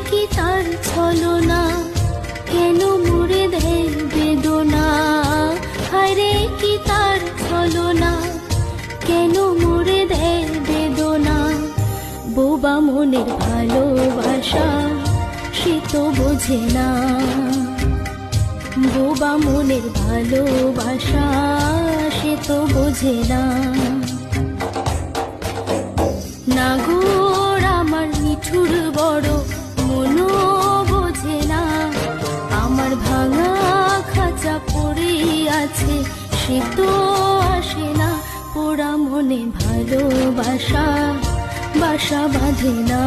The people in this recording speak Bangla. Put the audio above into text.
কি তার ছলনা, কেন মুড়ে দেয় বেদনা। হায়রে কি তার ছলনা, কেন মুড়ে দেয় বেদনা। বোবা মনের ভালোবাসা সে তো বোঝে না, বোবা মনের ভালোবাসা সে তো বোঝে না। নাগর আমার নিঠুর বড়, মনও বোঝে না। আমার ভাঙা খাঁচা পড়ে আছে, সে তো আসে না। পোড়া মনে ভালোবাসা বাসা বাঁধে না।